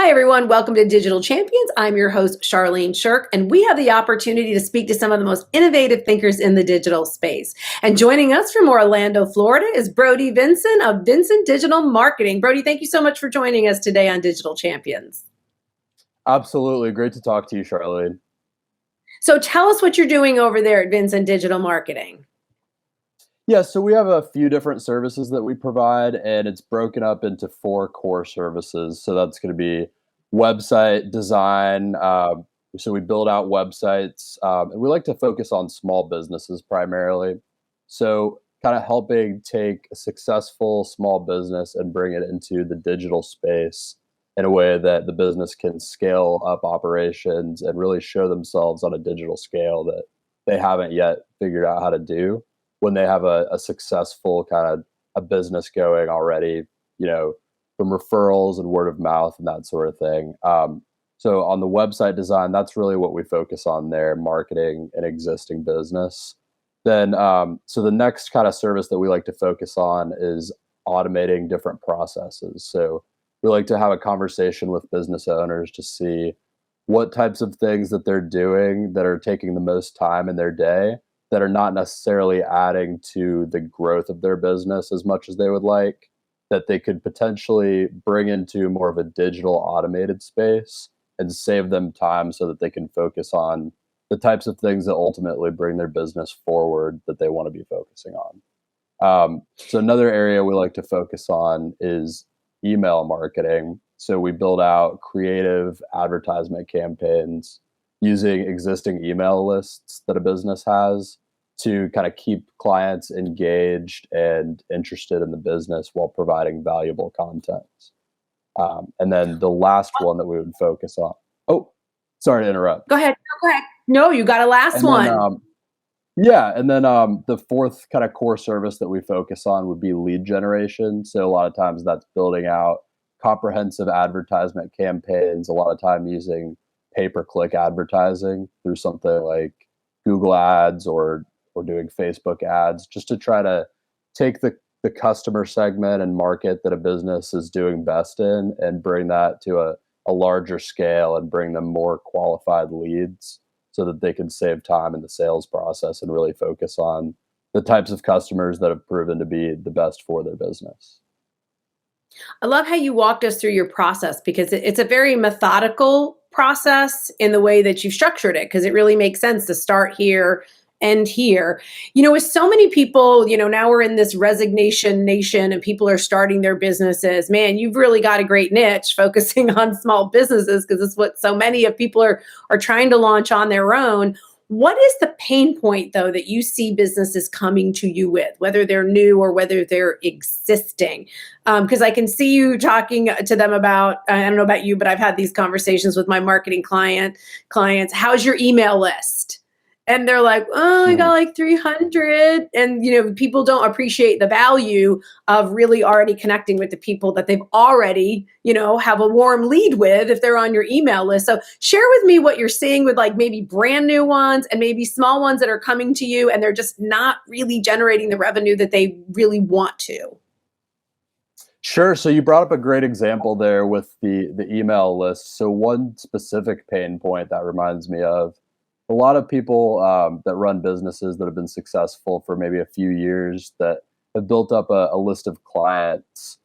Hi, everyone. Welcome to Digital Champions. I'm your host, Charlene Shirk, and we have the opportunity to speak to some of the most innovative thinkers in the digital space. And joining us from Orlando, Florida is Brody Vinson of Vinson Digital Marketing. Brody, thank you so much for joining us today on Digital Champions. Absolutely. Great to talk to you, Charlene. So tell us what you're doing over there at Vinson Digital Marketing. Yeah, so we have a few different services that we provide, and it's broken up into four core services. So that's going to be website design. So we build out websites, and we like to focus on small businesses primarily. So kind of helping take a successful small business and bring it into the digital space in a way that the business can scale up operations and really show themselves on a digital scale that they haven't yet figured out how to do when they have a successful kind of a business going already, from referrals and word of mouth and that sort of thing. So on the website design, that's really what we focus on there, marketing an existing business. Then, so the next kind of service that we like to focus on is automating different processes. So we like to have a conversation with business owners to see what types of things that they're doing that are taking the most time in their day that are not necessarily adding to the growth of their business as much as they would like, that they could potentially bring into more of a digital automated space and save them time so that they can focus on the types of things that ultimately bring their business forward that they want to be focusing on. So another area we like to focus on is email marketing. So we build out creative advertisement campaigns using existing email lists that a business has to kind of keep clients engaged and interested in the business while providing valuable content. And then the last one that we would focus on. Oh, sorry to interrupt. Go ahead. Go ahead. No, you got a last And one. then, the fourth kind of core service that we focus on would be lead generation. So a lot of times that's building out comprehensive advertisement campaigns, a lot of time using pay-per-click advertising through something like Google Ads or doing Facebook ads, just to try to take the customer segment and market that a business is doing best in and bring that to a larger scale and bring them more qualified leads so that they can save time in the sales process and really focus on the types of customers that have proven to be the best for their business. I love how you walked us through your process because it's a very methodical process in the way that you've structured it, because it really makes sense to start here and here. With so many people, now we're in this resignation nation and people are starting their businesses. Man, you've really got a great niche focusing on small businesses because it's what so many of people are trying to launch on their own. What is the pain point, though, that you see businesses coming to you with, whether they're new or whether they're existing? Because I can see you talking to them about, I don't know about you, but I've had these conversations with my marketing clients. How's your email list? And they're like, oh, I got like 300. And, people don't appreciate the value of really already connecting with the people that they've already, have a warm lead with if they're on your email list. So share with me what you're seeing with like maybe brand new ones and maybe small ones that are coming to you and they're just not really generating the revenue that they really want to. Sure. So you brought up a great example there with the email list. So one specific pain point that reminds me of a lot of people that run businesses that have been successful for maybe a few years that have built up a list of clients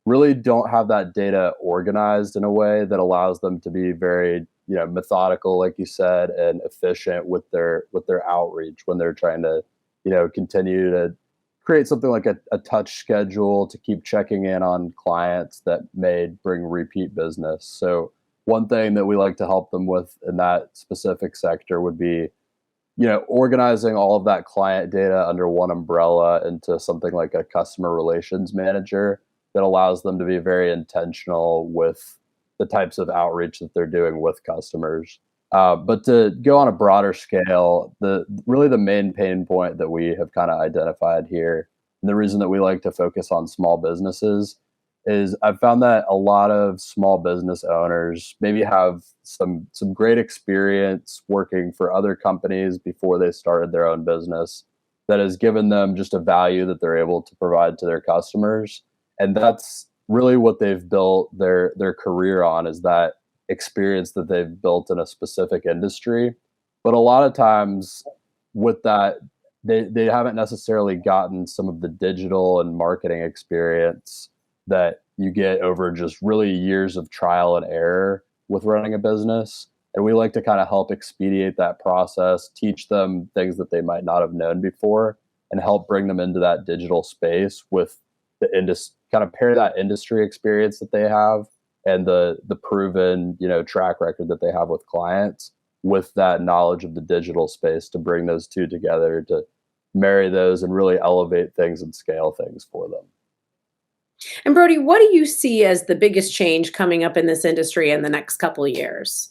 really don't have that data organized in a way that allows them to be very methodical, like you said, and efficient with their outreach when they're trying to continue to create something like a touch schedule to keep checking in on clients that may bring repeat business. So one thing that we like to help them with in that specific sector would be, organizing all of that client data under one umbrella into something like a customer relations manager that allows them to be very intentional with the types of outreach that they're doing with customers. But to go on a broader scale, the main pain point that we have kind of identified here, and the reason that we like to focus on small businesses is I've found that a lot of small business owners maybe have some great experience working for other companies before they started their own business that has given them just a value that they're able to provide to their customers. And that's really what they've built their career on is that experience that they've built in a specific industry. But a lot of times with that, they haven't necessarily gotten some of the digital and marketing experience that you get over just really years of trial and error with running a business. And we like to kind of help expedite that process, teach them things that they might not have known before, and help bring them into that digital space with the kind of pair that industry experience that they have and the proven, track record that they have with clients with that knowledge of the digital space, to bring those two together, to marry those and really elevate things and scale things for them. And Brody, what do you see as the biggest change coming up in this industry in the next couple of years?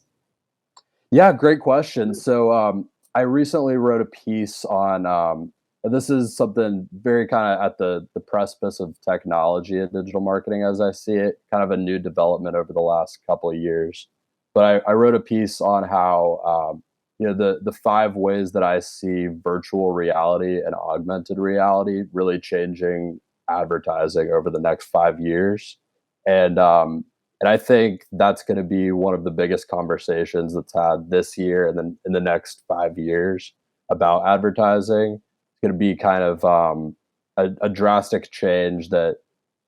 Yeah, great question. So I recently wrote a piece on this is something very kind of at the precipice of technology and digital marketing as I see it, kind of a new development over the last couple of years. But I wrote a piece on how the 5 ways that I see virtual reality and augmented reality really changing advertising over the next 5 years. And I think that's going to be one of the biggest conversations that's had this year and then in the next 5 years about advertising. It's going to be kind of a drastic change that,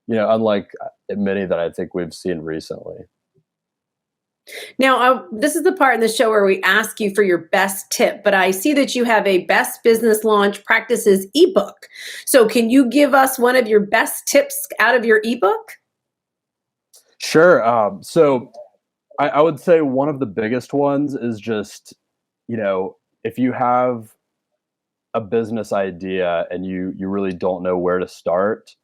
unlike many that I think we've seen recently. Now, this is the part in the show where we ask you for your best tip, but I see that you have a best business launch practices ebook. So, can you give us one of your best tips out of your ebook? Sure. So I would say one of the biggest ones is just, if you have a business idea and you really don't know where to start,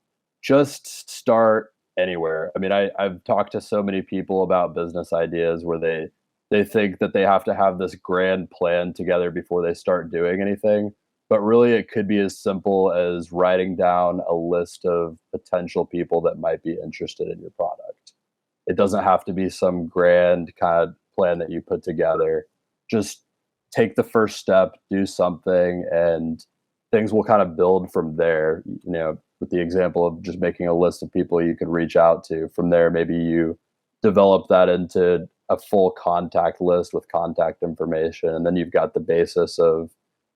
just start anywhere. I mean, I've talked to so many people about business ideas where they think that they have to have this grand plan together before they start doing anything. But really, it could be as simple as writing down a list of potential people that might be interested in your product. It doesn't have to be some grand kind of plan that you put together. Just take the first step, do something, and things will kind of build from there. With the example of just making a list of people you could reach out to. From there, maybe you develop that into a full contact list with contact information. And then you've got the basis of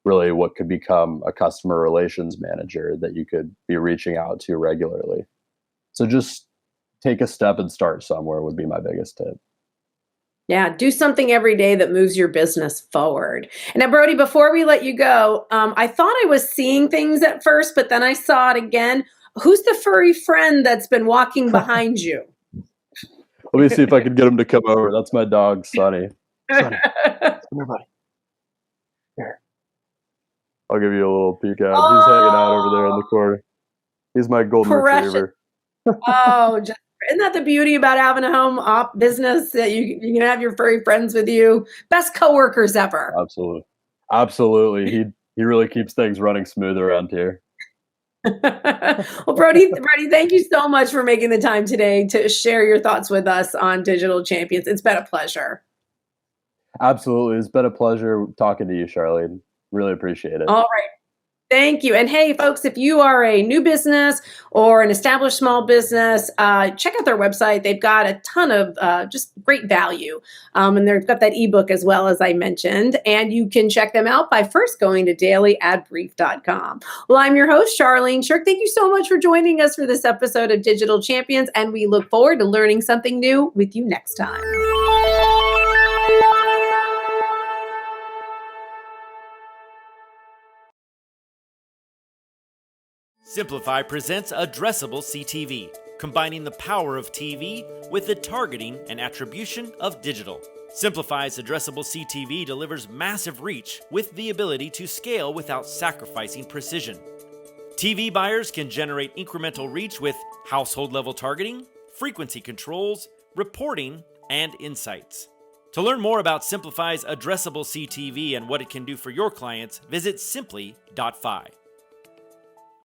really what could become a customer relations manager that you could be reaching out to regularly. So just take a step and start somewhere would be my biggest tip. Yeah, do something every day that moves your business forward. And now, Brody, before we let you go, I thought I was seeing things at first, but then I saw it again. Who's the furry friend that's been walking behind you? Let me see if I can get him to come over. That's my dog, Sonny. Sonny, come here, buddy. Here. I'll give you a little peek out. He's hanging out over there in the corner. He's my golden retriever. Oh, isn't that the beauty about having a home op business, that you can have your furry friends with you? Best coworkers ever. Absolutely. He really keeps things running smooth around here. Well, Brody, thank you so much for making the time today to share your thoughts with us on Digital Champions. It's been a pleasure. Absolutely. It's been a pleasure talking to you, Charlene. Really appreciate it. All right. Thank you. And hey, folks, if you are a new business or an established small business, check out their website. They've got a ton of just great value. And they've got that ebook as well, as I mentioned. And you can check them out by first going to dailyadbrief.com. Well, I'm your host, Charlene Shirk. Thank you so much for joining us for this episode of Digital Champions. And we look forward to learning something new with you next time. Simplify presents Addressable CTV, combining the power of TV with the targeting and attribution of digital. Simplify's Addressable CTV delivers massive reach with the ability to scale without sacrificing precision. TV buyers can generate incremental reach with household-level targeting, frequency controls, reporting, and insights. To learn more about Simplify's Addressable CTV and what it can do for your clients, visit simply.fi.